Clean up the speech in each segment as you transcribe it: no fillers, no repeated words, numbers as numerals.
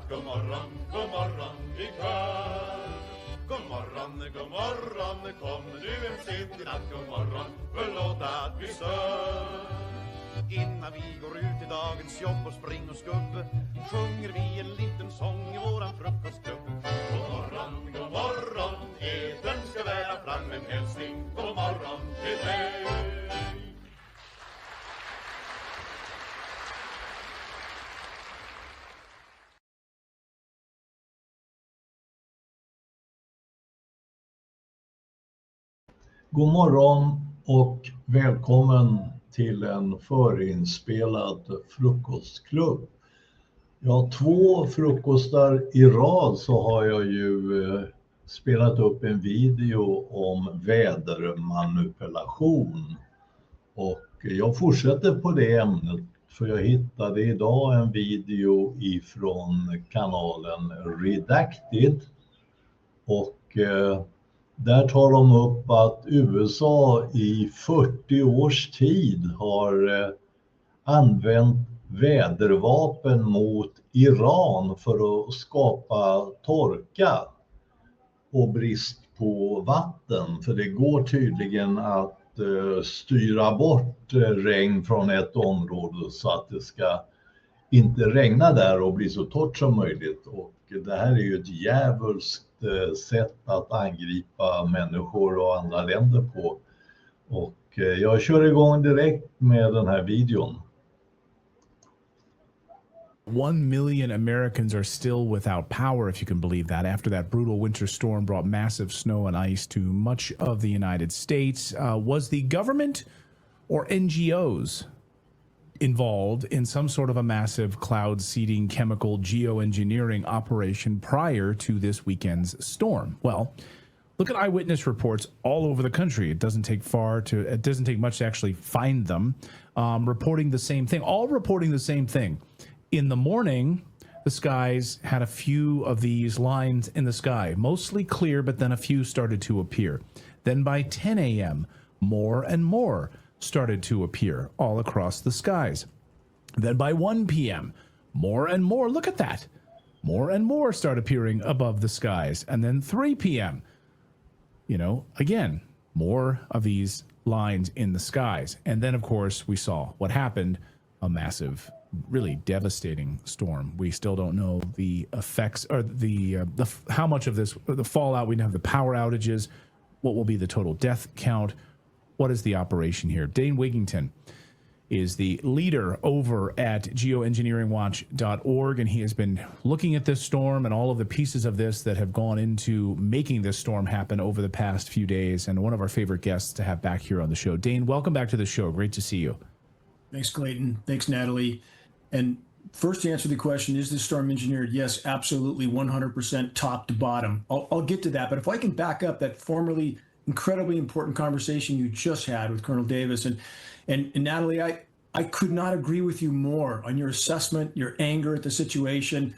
natt, god morgon i kväll. God morgon, kom du hem sent i natt, god morgon, förlåt att vi stör. Innan vi går ut i dagens jobb och spring och skubb, sjunger vi en liten sång i våran frukostklubb. God morgon, eten ska bära fram en hälsning, god morgon till dig. God morgon och välkommen till en förinspelad frukostklubb. Ja, 2 frukostar i rad så har jag ju spelat upp en video om vädermanipulation. Och jag fortsätter på det ämnet för jag hittade idag en video ifrån kanalen Redacted. Och där tar de upp att USA i 40 års tid har använt vädervapen mot Iran för att skapa torka och brist på vatten. För det går tydligen att styra bort regn från ett område så att det ska inte regna där och bli så torrt som möjligt. Och det här är ju ett djävulskt sätt att angripa människor och andra länder på. Och jag kör igång direkt med den här videon. 1 million Americans are still without power, if you can believe that, after that brutal winter storm brought massive snow and ice to much of the United States. Was the government or NGOs involved in some sort of a massive cloud seeding chemical geoengineering operation prior to this weekend's storm? Well, look at eyewitness reports all over the country. It doesn't take much to actually find them, reporting the same thing, all reporting the same thing. In the morning, the skies had a few of these lines in the sky, mostly clear, but then a few started to appear. Then by 10 a.m., more and more started to appear all across the skies. Then by 1 p.m., more and more, look at that, more and more start appearing above the skies. And then 3 p.m., again, more of these lines in the skies. And then, of course, we saw what happened, a massive, really devastating storm. We still don't know the effects or how much of this, the fallout. We don't have the power outages. What will be the total death count? What is the operation here? Dane Wigington is the leader over at geoengineeringwatch.org, and he has been looking at this storm and all of the pieces of this that have gone into making this storm happen over the past few days, and one of our favorite guests to have back here on the show. Dane, welcome back to the show. Great to see you. Thanks, Clayton. Thanks, Natalie. And first, to answer the question, is this storm engineered? Yes, absolutely, 100% top to bottom. I'll get to that, but if I can back up that formerly incredibly important conversation you just had with Colonel Davis. And Natalie, I could not agree with you more on your assessment, your anger at the situation.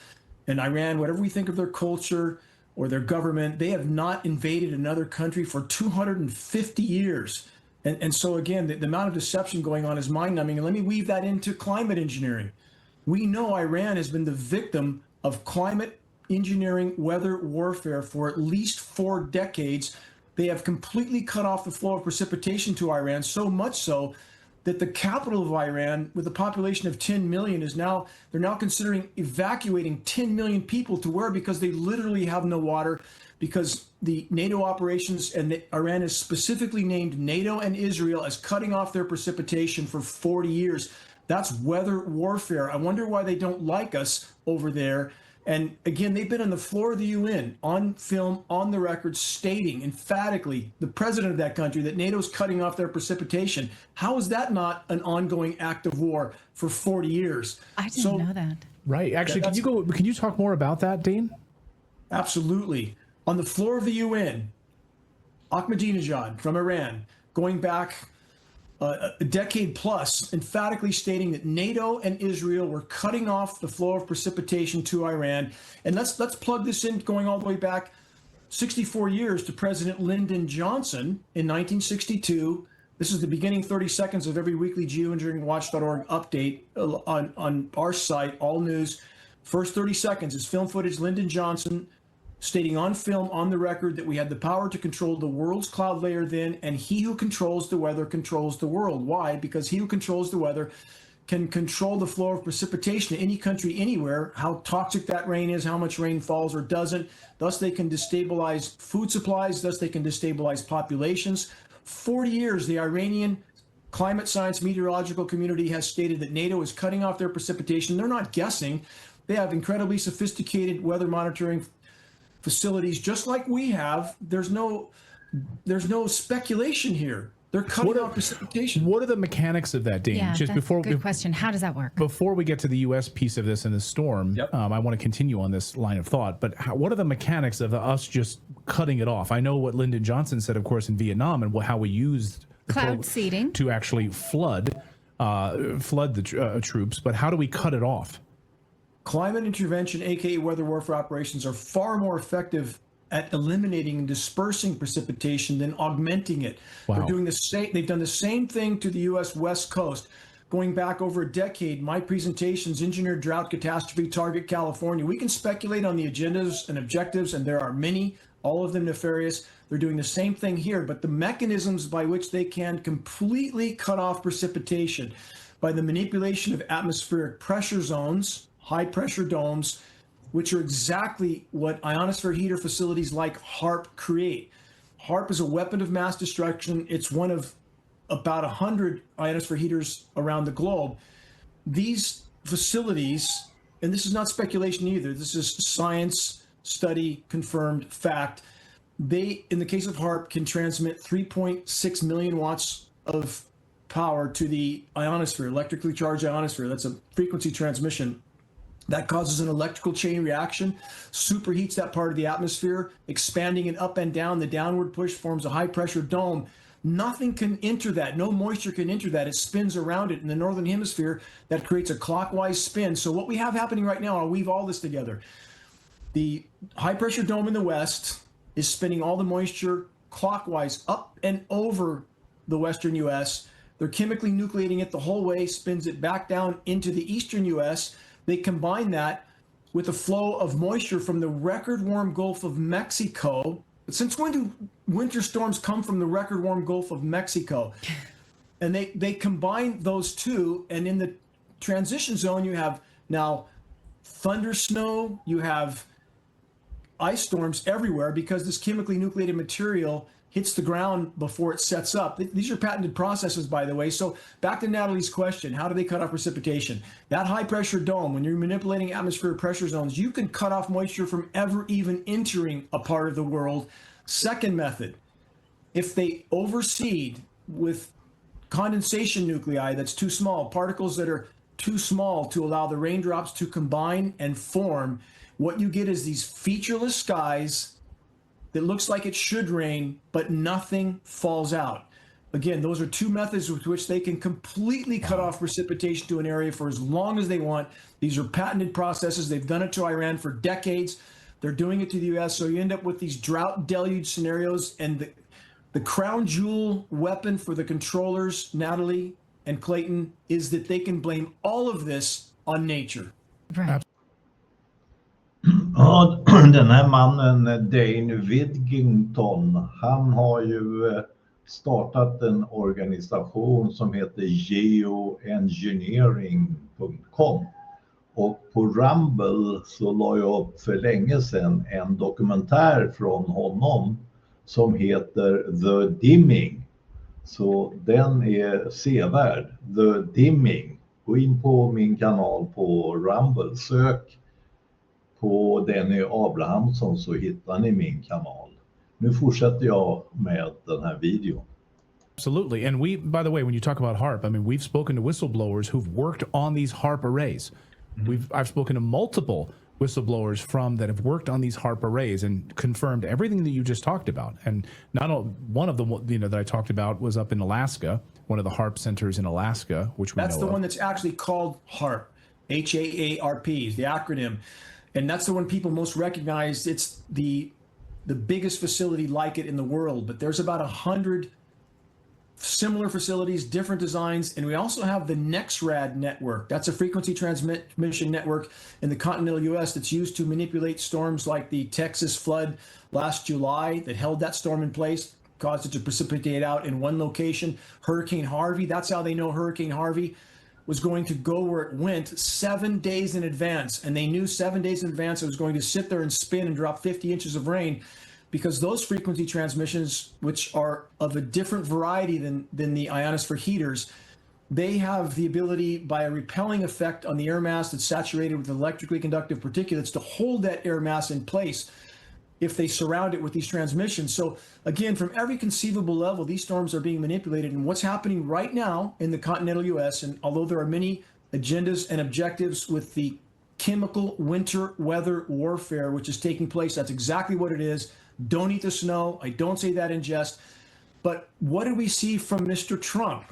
And Iran, whatever we think of their culture or their government, they have not invaded another country for 250 years. And so, again, the amount of deception going on is mind-numbing. And let me weave that into climate engineering. We know Iran has been the victim of climate engineering weather warfare for at least 4 decades. They have completely cut off the flow of precipitation to Iran, so much so that the capital of Iran, with a population of 10 million, they're now considering evacuating 10 million people to where? Because they literally have no water, because the NATO operations, and Iran is specifically named NATO and Israel as cutting off their precipitation for 40 years. That's weather warfare. I wonder why they don't like us over there. And again, they've been on the floor of the UN, on film, on the record, stating emphatically, the president of that country, that NATO's cutting off their precipitation. How is that not an ongoing act of war for 40 years? I didn't know that. Right. Actually, can you talk more about that, Dane? Absolutely. On the floor of the UN, Ahmadinejad from Iran, going back a decade plus, emphatically stating that NATO and Israel were cutting off the flow of precipitation to Iran. And let's plug this in, going all the way back 64 years to President Lyndon Johnson in 1962. This is the beginning 30 seconds of every weekly geoengineeringwatch.org update on our site, All News. First 30 seconds is film footage, Lyndon Johnson stating on film, on the record, that we had the power to control the world's cloud layer then, and he who controls the weather controls the world. Why? Because he who controls the weather can control the flow of precipitation in any country, anywhere, how toxic that rain is, how much rain falls or doesn't. Thus, they can destabilize food supplies. Thus, they can destabilize populations. 40 years, the Iranian climate science meteorological community has stated that NATO is cutting off their precipitation. They're not guessing. They have incredibly sophisticated weather monitoring facilities, just like we have. There's no speculation here. They're cutting off precipitation. What are the mechanics of that, Dane? Yeah, that's a good question. How does that work? Before we get to the U.S. piece of this and the storm, I want to continue on this line of thought. But what are the mechanics of us just cutting it off? I know what Lyndon Johnson said, of course, in Vietnam, and how we used cloud seeding to actually flood the troops. But how do we cut it off? Climate intervention, aka weather warfare operations, are far more effective at eliminating and dispersing precipitation than augmenting it. Wow. They're doing the same. They've done the same thing to the U.S. West Coast. Going back over a decade, my presentations, Engineered Drought Catastrophe, Target California. We can speculate on the agendas and objectives, and there are many, all of them nefarious. They're doing the same thing here, but the mechanisms by which they can completely cut off precipitation by the manipulation of atmospheric pressure zones, high pressure domes, which are exactly what ionosphere heater facilities like HARP create. HARP is a weapon of mass destruction. It's one of about 100 ionosphere heaters around the globe. These facilities, and this is not speculation either, this is science, study, confirmed fact. They, in the case of HARP, can transmit 3.6 million watts of power to the ionosphere, electrically charged ionosphere. That's a frequency transmission. That causes an electrical chain reaction, superheats that part of the atmosphere, expanding it up and down. The downward push forms a high pressure dome. Nothing can enter that. No moisture can enter that. It spins around it in the northern hemisphere. That creates a clockwise spin. So what we have happening right now, I'll weave all this together. The high pressure dome in the west is spinning all the moisture clockwise up and over the western U.S. They're chemically nucleating it the whole way, spins it back down into the eastern U.S. They combine that with a flow of moisture from the record warm Gulf of Mexico. But since when do winter storms come from the record warm Gulf of Mexico? And they combine those two, and in the transition zone, you have now thunder snow, you have ice storms everywhere because this chemically nucleated material hits the ground before it sets up. These are patented processes, by the way. So back to Natalie's question, how do they cut off precipitation? That high pressure dome, when you're manipulating atmospheric pressure zones, you can cut off moisture from ever even entering a part of the world. Second method, if they overseed with condensation nuclei that's too small, particles that are too small to allow the raindrops to combine and form, what you get is these featureless skies that looks like it should rain, but nothing falls out. Again, those are two methods with which they can completely cut off precipitation to an area for as long as they want. These are patented processes. They've done it to Iran for decades. They're doing it to the U.S. So you end up with these drought deluge scenarios. And the crown jewel weapon for the controllers, Natalie and Clayton, is that they can blame all of this on nature. Right. Ja, den här mannen Dane Widgington, han har ju startat en organisation som heter geoengineering.com, och på Rumble så la jag upp för länge sedan en dokumentär från honom som heter The Dimming. Så den är sevärd, The Dimming. Gå in på min kanal på Rumble, sök på Denny Abrahamsson så hittar ni min kanal. Nu fortsätter jag med den här videon. Absolutely. And we, by the way, when you talk about HARP, I mean, we've spoken to whistleblowers who've worked on these HARP arrays. I've spoken to multiple whistleblowers that have worked on these HARP arrays and confirmed everything that you just talked about. And one of them, that I talked about was up in Alaska, one of the HARP centers in Alaska, which that's the one that's actually called HARP, HAARP is the acronym. And that's the one people most recognize. It's the biggest facility like it in the world, but there's about 100 similar facilities, different designs, and we also have the NexRad network. That's a frequency transmission network in the continental U.S. that's used to manipulate storms like the Texas flood last July that held that storm in place, caused it to precipitate out in one location. Hurricane Harvey, that's how they know Hurricane Harvey was going to go where it went 7 days in advance. And they knew 7 days in advance it was going to sit there and spin and drop 50 inches of rain, because those frequency transmissions, which are of a different variety than the ionosphere heaters, they have the ability, by a repelling effect on the air mass that's saturated with electrically conductive particulates, to hold that air mass in place if they surround it with these transmissions. So again, from every conceivable level, these storms are being manipulated. And what's happening right now in the continental U.S., and although there are many agendas and objectives with the chemical winter weather warfare, which is taking place, that's exactly what it is. Don't eat the snow. I don't say that in jest. But what did we see from Mr. Trump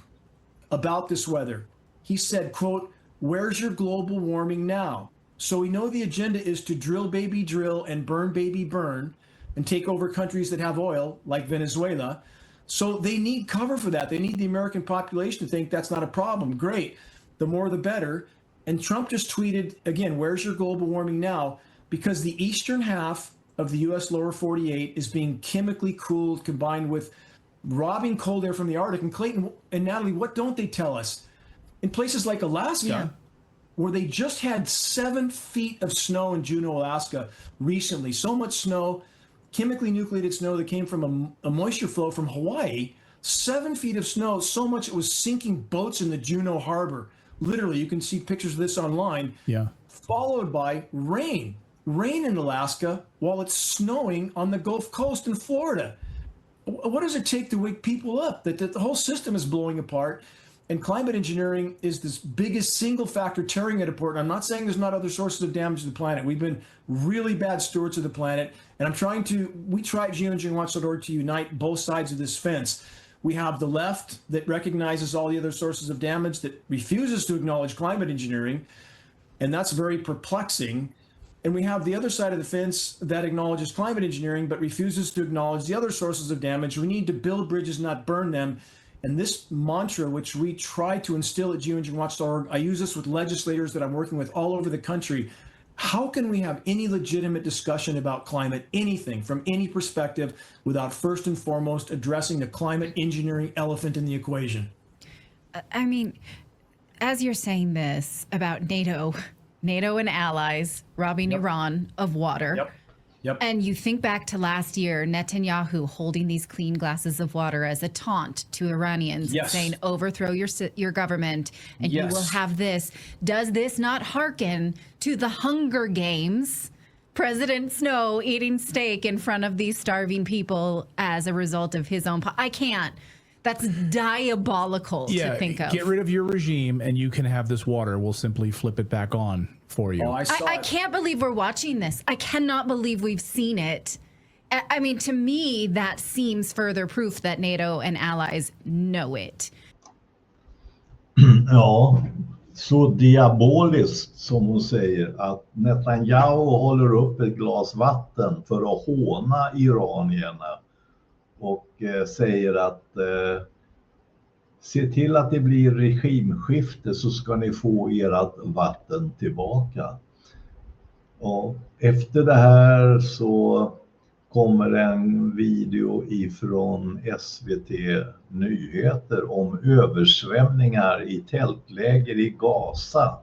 about this weather? He said, quote, "Where's your global warming now?" So we know the agenda is to drill baby drill and burn baby burn and take over countries that have oil like Venezuela. So they need cover for that. They need the American population to think that's not a problem. Great. The more the better. And Trump just tweeted, again, "Where's your global warming now?" Because the eastern half of the U.S. lower 48 is being chemically cooled, combined with robbing cold air from the Arctic. And Clayton and Natalie, what don't they tell us? In places like Alaska, where they just had 7 feet of snow in Juneau, Alaska recently, so much snow, chemically nucleated snow that came from a moisture flow from Hawaii, 7 feet of snow, so much it was sinking boats in the Juneau harbor. Literally, you can see pictures of this online. Yeah. Followed by rain in Alaska while it's snowing on the Gulf Coast in Florida. What does it take to wake people up? That the whole system is blowing apart, and climate engineering is this biggest single factor tearing it apart. And I'm not saying there's not other sources of damage to the planet. We've been really bad stewards of the planet, and we try at geoengineeringwatch.org to unite both sides of this fence. We have the left that recognizes all the other sources of damage, that refuses to acknowledge climate engineering, and that's very perplexing. And we have the other side of the fence that acknowledges climate engineering but refuses to acknowledge the other sources of damage. We need to build bridges, not burn them. And this mantra, which we try to instill at geoengineeringwatch.org, I use this with legislators that I'm working with all over the country. How can we have any legitimate discussion about climate, anything from any perspective, without first and foremost addressing the climate engineering elephant in the equation? I mean, as you're saying this about NATO and allies robbing Iran of water. Yep. And you think back to last year, Netanyahu holding these clean glasses of water as a taunt to Iranians, saying, overthrow your government and you will have this. Does this not hearken to the Hunger Games? President Snow eating steak in front of these starving people as a result of his own. I can't. That's diabolical to think of. Get rid of your regime and you can have this water. We'll simply flip it back on for you. I can't believe we're watching this. I cannot believe we've seen it. I mean, to me, that seems further proof that NATO and allies know it. Ja, så diaboliskt som hon säger att Netanyahu håller upp ett glas vatten för att håna iranierna och säger att se till att det blir regimskifte så ska ni få ert vatten tillbaka. Och efter det här så kommer en video ifrån SVT Nyheter om översvämningar i tältläger i Gaza.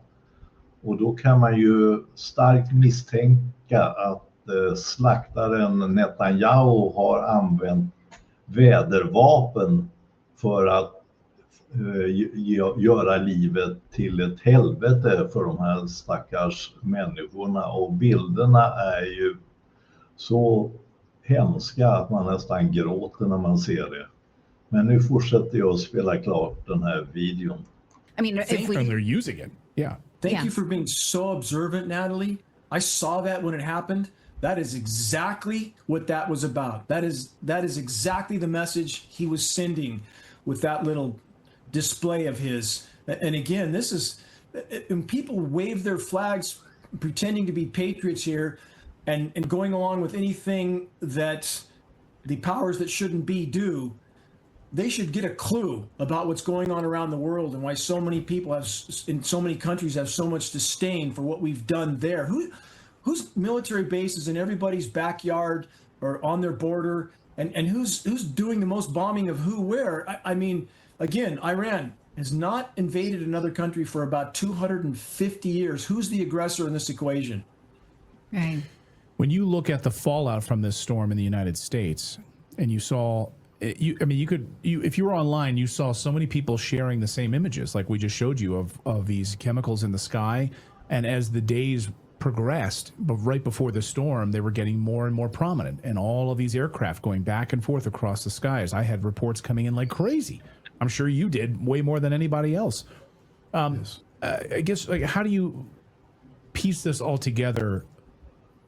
Och då kan man ju starkt misstänka att slaktaren Netanyahu har använt vädervapen för att göra livet till ett helvete för de här stackars människorna. Och bilderna är ju så hemska att man nästan gråter när man ser det. Men nu fortsätter jag att spela klart den här videon. I mean, if they're using it. Yeah. Thank you for being so observant, Natalie. I saw that when it happened. That is exactly what that was about. That is exactly the message he was sending with that little display of his. And again, this is, when people wave their flags pretending to be patriots here and going along with anything that the powers that shouldn't be do, they should get a clue about what's going on around the world and why so many people in so many countries have so much disdain for what we've done there. Whose military bases in everybody's backyard or on their border, and who's doing the most bombing of who where? I mean, again, Iran has not invaded another country for about 250 years. Who's the aggressor in this equation? Right. When you look at the fallout from this storm in the United States, and you saw, if you were online, you saw so many people sharing the same images, like we just showed you of these chemicals in the sky. And as the days progressed, but right before the storm, they were getting more and more prominent, and all of these aircraft going back and forth across the skies. I had reports coming in like crazy. I'm sure you did, way more than anybody else. Yes. I guess, like, how do you piece this all together?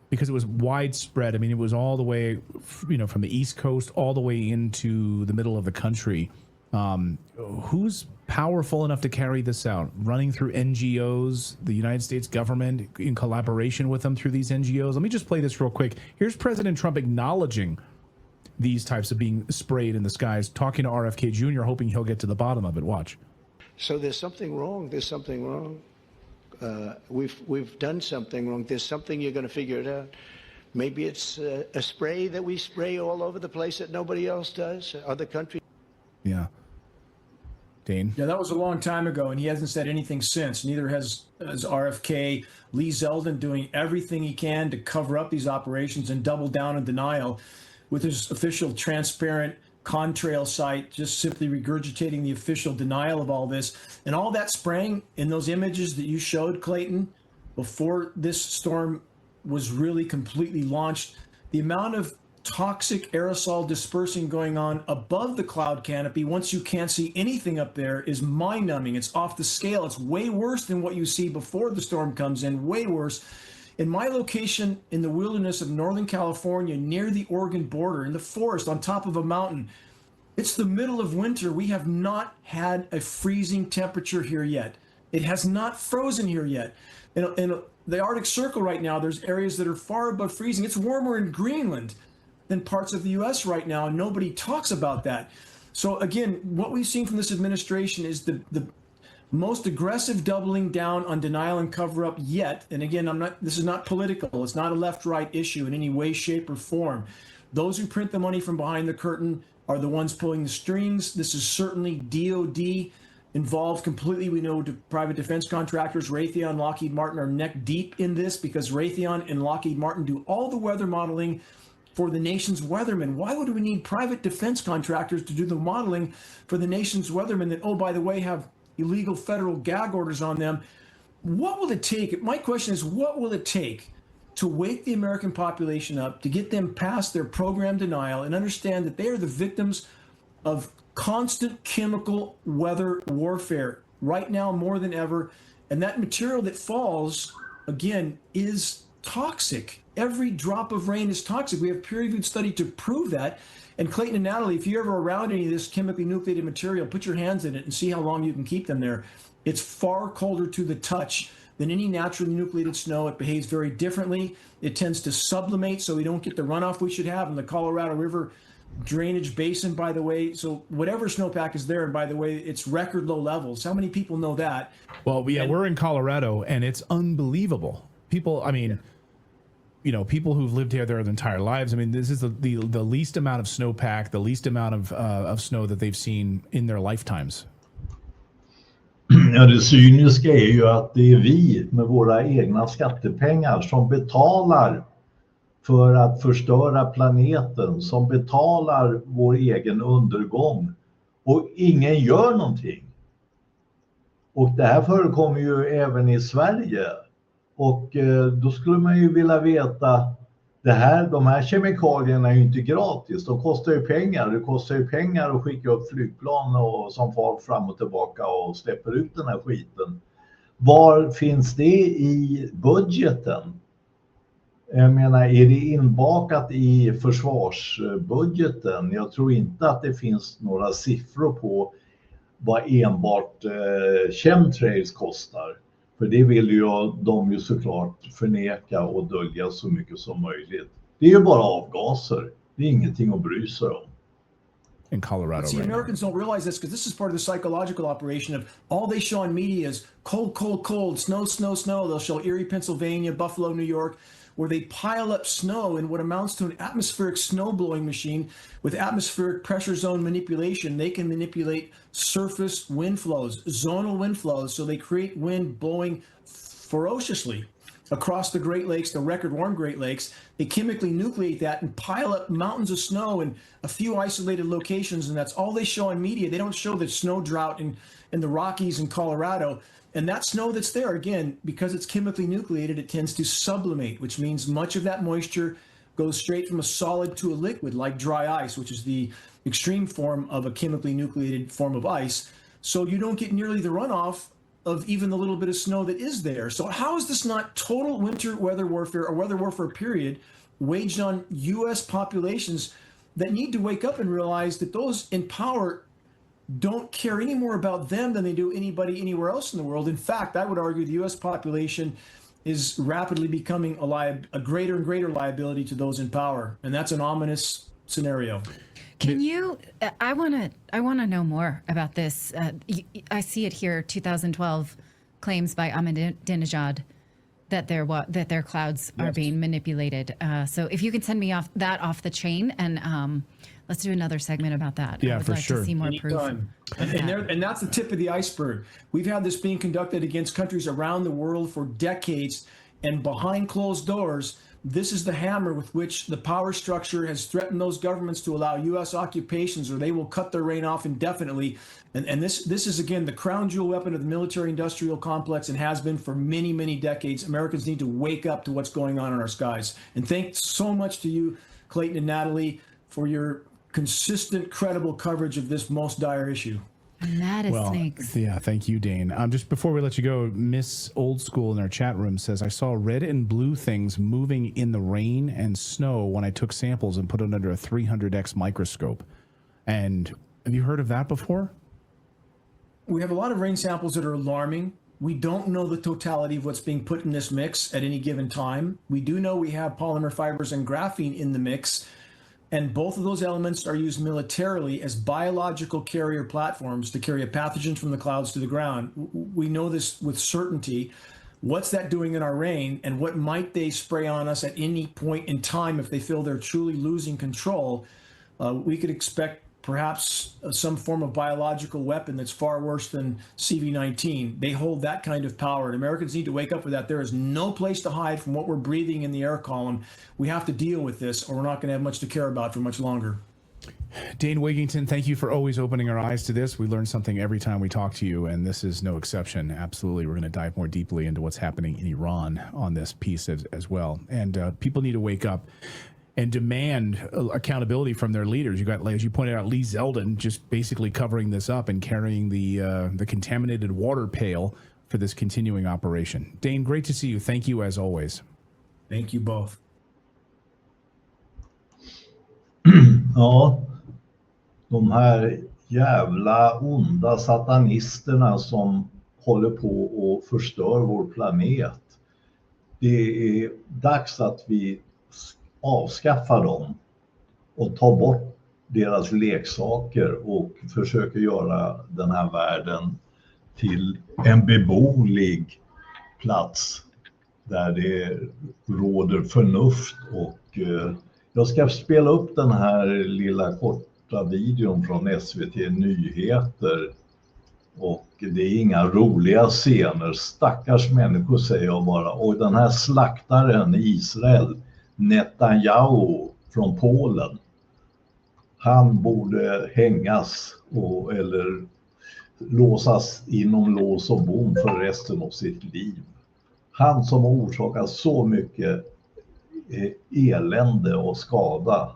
Because it was widespread. I mean, it was all the way, from the East Coast all the way into the middle of the country. Who's powerful enough to carry this out? Running through NGOs, the United States government in collaboration with them through these NGOs. Let me just play this real quick. Here's President Trump acknowledging these types of being sprayed in the skies, talking to RFK Jr., hoping he'll get to the bottom of it. Watch. So there's something wrong. There's something wrong. We've done something wrong. There's something, you're going to figure it out. Maybe it's a spray that we spray all over the place that nobody else does. Other countries. Yeah. Dane? Yeah, that was a long time ago, and he hasn't said anything since. Neither has RFK. Lee Zeldin doing everything he can to cover up these operations and double down in denial with his official transparent contrail site, just simply regurgitating the official denial of all this. And all that spraying in those images that you showed, Clayton, before this storm was really completely launched, the amount of toxic aerosol dispersing going on above the cloud canopy once you can't see anything up there is mind-numbing. It's off the scale. It's way worse than what you see before the storm comes in, way worse. In my location in the wilderness of Northern California, near the Oregon border, in the forest on top of a mountain, it's the middle of winter. We have not had a freezing temperature here yet. It has not frozen here yet. In the Arctic Circle right now, there's areas that are far above freezing. It's warmer in Greenland than parts of the U.S. right now, and nobody talks about that. So again, what we've seen from this administration is the most aggressive doubling down on denial and cover-up yet. And again, this is not political. It's not a left-right issue in any way, shape, or form. Those who print the money from behind the curtain are the ones pulling the strings. This is certainly DOD involved completely. We know private defense contractors, Raytheon, Lockheed Martin, are neck deep in this because Raytheon and Lockheed Martin do all the weather modeling for the nation's weathermen. Why would we need private defense contractors to do the modeling for the nation's weathermen that, oh, by the way, have illegal federal gag orders on them? What will it take? My question is, what will it take to wake the American population up, to get them past their program denial and understand that they are the victims of constant chemical weather warfare right now more than ever? And that material that falls, again, is toxic. Every drop of rain is toxic. We have peer-reviewed study to prove that. And Clayton and Natalie, if you're ever around any of this chemically nucleated material, put your hands in it and see how long you can keep them there. It's far colder to the touch than any naturally nucleated snow. It behaves very differently. It tends to sublimate, so we don't get the runoff we should have in the Colorado River drainage basin, by the way. So whatever snowpack is there, and by the way, it's record low levels. How many people know that? Well, yeah, we're in Colorado, and it's unbelievable. People, I mean, people who've lived here their entire lives. I mean, this is the least amount of snowpack, the least amount of snow that they've seen in their lifetimes. Ja, det cyniska är ju att det är vi med våra egna skattepengar som betalar för att förstöra planeten, som betalar vår egen undergång, och ingen gör någonting. Och det här förekommer ju även i Sverige. Och då skulle man ju vilja veta, de här kemikalierna är ju inte gratis, de kostar ju pengar. Det kostar ju pengar att skicka upp flygplan som far fram och tillbaka och släpper ut den här skiten. Var finns det i budgeten? Jag menar, är det inbakat i försvarsbudgeten? Jag tror inte att det finns några siffror på vad enbart chemtrails kostar. För det vill ju de ju såklart förneka och dölja så mycket som möjligt. Det är ju bara avgaser. Det är ingenting att bry sig om. in Colorado. See, right Americans don't realize this because this is part of the psychological operation of all they show on media is cold, cold, cold, snow, snow, snow. They'll show Erie, Pennsylvania, Buffalo, New York, where they pile up snow in what amounts to an atmospheric snow blowing machine with atmospheric pressure zone manipulation. They can manipulate surface wind flows, zonal wind flows, so they create wind blowing ferociously across the Great Lakes, the record warm Great Lakes. They chemically nucleate that and pile up mountains of snow in a few isolated locations, and that's all they show on media. They don't show the snow drought in the Rockies and Colorado. And that snow that's there, again, because it's chemically nucleated, it tends to sublimate, which means much of that moisture goes straight from a solid to a liquid, like dry ice, which is the extreme form of a chemically nucleated form of ice. So you don't get nearly the runoff of even the little bit of snow that is there. So how is this not total winter weather warfare, or weather warfare period, waged on U.S. populations that need to wake up and realize that those in power don't care any more about them than they do anybody anywhere else in the world? In fact, I would argue the U.S. population is rapidly becoming a greater and greater liability to those in power, and that's an ominous scenario. Can you? I want to know more about this. I see it here. 2012 claims by Ahmadinejad that their clouds are being manipulated. So if you can send me off the chain, and let's do another segment about that. Yeah, I would for like sure. to see more Anytime. proof. And that's the tip of the iceberg. We've had this being conducted against countries around the world for decades, and behind closed doors, this is the hammer with which the power structure has threatened those governments to allow U.S. occupations, or they will cut their reign off indefinitely. And this is, again, the crown jewel weapon of the military-industrial complex, and has been for many, many decades. Americans need to wake up to what's going on in our skies. And thanks so much to you, Clayton and Natalie, for your consistent, credible coverage of this most dire issue. And that is snakes. Yeah, thank you, Dane. Just before we let you go, Miss Old School in our chat room says, I saw red and blue things moving in the rain and snow when I took samples and put it under a 300x microscope. And have you heard of that before? We have a lot of rain samples that are alarming. We don't know the totality of what's being put in this mix at any given time. We do know we have polymer fibers and graphene in the mix. And both of those elements are used militarily as biological carrier platforms to carry a pathogen from the clouds to the ground. We know this with certainty. What's that doing in our rain, and what might they spray on us at any point in time if they feel they're truly losing control? We could expect perhaps some form of biological weapon that's far worse than CV-19. They hold that kind of power, and Americans need to wake up with that. There is no place to hide from what we're breathing in the air column. We have to deal with this, or we're not going to have much to care about for much longer. Dane Wigington, thank you for always opening our eyes to this. We learn something every time we talk to you, and this is no exception. Absolutely. We're going to dive more deeply into what's happening in Iran on this piece as well. And people need to wake up and demand accountability from their leaders. You got, as you pointed out, Lee Zeldin just basically covering this up and carrying the contaminated water pail for this continuing operation. Dane, great to see you. Thank you as always. Thank you both. Ja, de här jävla onda satanisterna som håller på och förstör vår planet. Det är dags att vi avskaffar dem och ta bort deras leksaker och försöker göra den här världen till en beboelig plats där det råder förnuft. Och jag ska spela upp den här lilla korta videon från SVT Nyheter, och det är inga roliga scener. Stackars människor, säger jag bara. Och den här slaktaren i Israel, Netanyahu från Polen, han borde hängas eller låsas inom lås och bom för resten av sitt liv. Han som har orsakat så mycket elände och skada.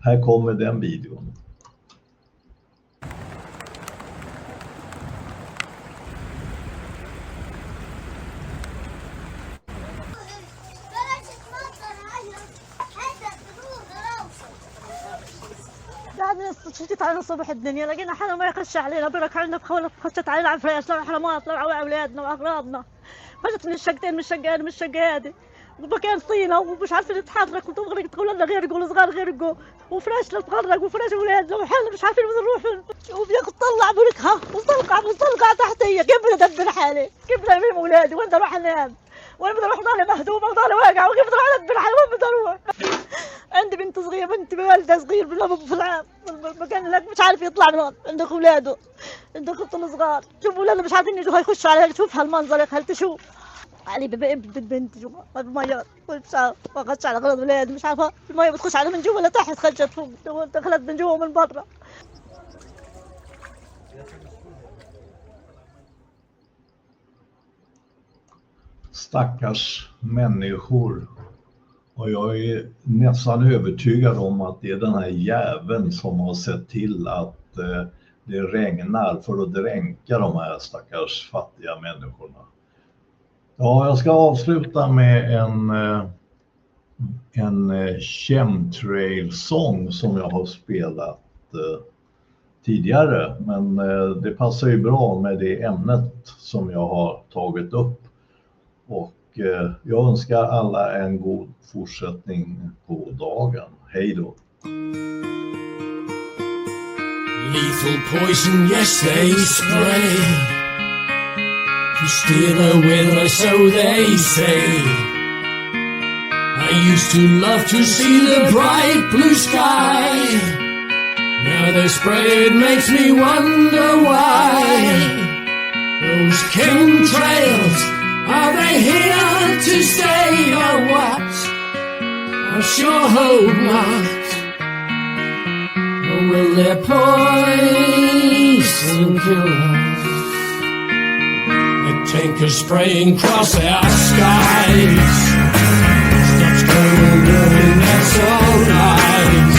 Här kommer den videon. شتت علينا صبح الدنيا، لقينا حالنا ما يخش علينا، بركع لنا بخوله خشت علينا عفريش، لو احنا ما طلعوا اولادنا واغراضنا. خشت من الشقتين من الشقه هذه ومكان طينة ومش عارفين نتحرك وتبغى تقول لنا غيرقوا الصغار غيرقوا وفراش نتغرق وفراش اولادنا وحنا مش عارفين وين نروح. وبيك تطلع بلكها وصلقع تحتية كيف بدي ادبر حالي؟ كيف بدي ارمي اولادي؟ وين بدي اروح انام؟ وين بدي اروح ضالي مهدومة وضالي واقعة وكيف بدي اروح ادبر حالي؟ وين بدي اروح؟ عندي بنت صغيرة بنتي والدة صغير في العام المكان هناك مش عارف يطلع من هون عندك اولاده عندك طفل صغار شوف اولادنا مش عارفين يجوا يخشوا عليها شوف هالمنظر هل تشوف علي بنت جوا المية وقعدت على غلط ولاد مش عارفة المية بتخش على من جوا لتحت خرجت فوق دخلت من جوا ومن برا. Stackars människor. Och jag är nästan övertygad om att det är den här jäveln som har sett till att det regnar för att dränka de här stackars fattiga människorna. Ja, jag ska avsluta med en chemtrail-sång som jag har spelat tidigare. Men det passar ju bra med det ämnet som jag har tagit upp. Och jag önskar alla en god fortsättning på dagen. Hej då! Lethal poison, yes they spray to steer the weather, so they say. I used to love to see the bright blue sky. Now they spray, it makes me wonder why. Those chemtrails, are they here to stay or what? I sure hope not. Or will their poison kill us? The tankers spraying across our skies. Stops global warming, that's all right.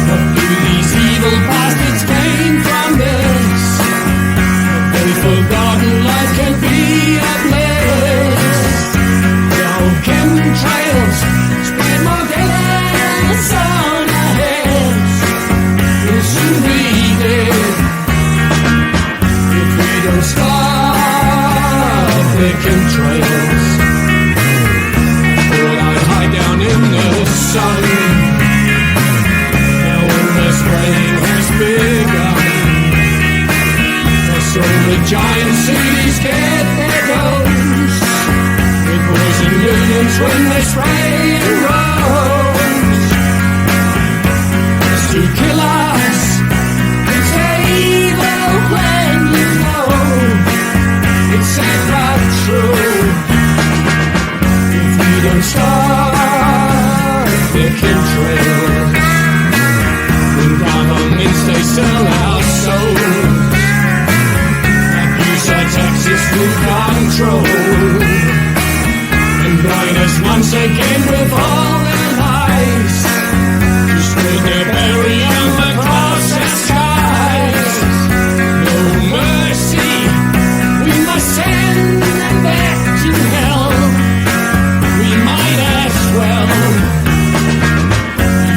What do these evil bastards gain from this? Have they forgotten life can be a bliss? The old chemtrails spread more gas on our heads. We'll soon be dead if we don't stop the chemtrails. Thought I'd hide down in the sun. Now all the spraying has begun. So the giant cities get their dose. They poison millions when they spray in rows. It's to kill us. It's evil when you know. It's sad but true. If we don't stop the chemtrails, then governments they sell our souls. Taxes full control and blind us once again with all their lies. To spread their berry on the cross and skies. No mercy, we must send them back to hell. We might as well.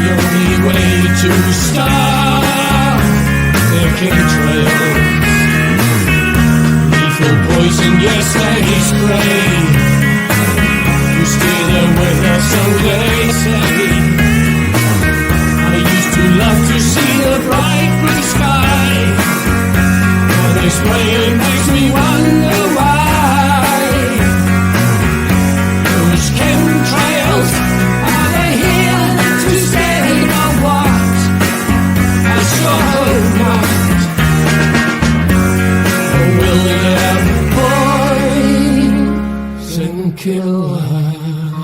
The only way to stop the chemtrails. Poison, yes, they spray to steer the weather, so they say. I used to love to see the bright blue sky. Now they spray, it makes me wonder why. Those chemtrails, are they here to stay or what? I sure hope not. Or will they kill her?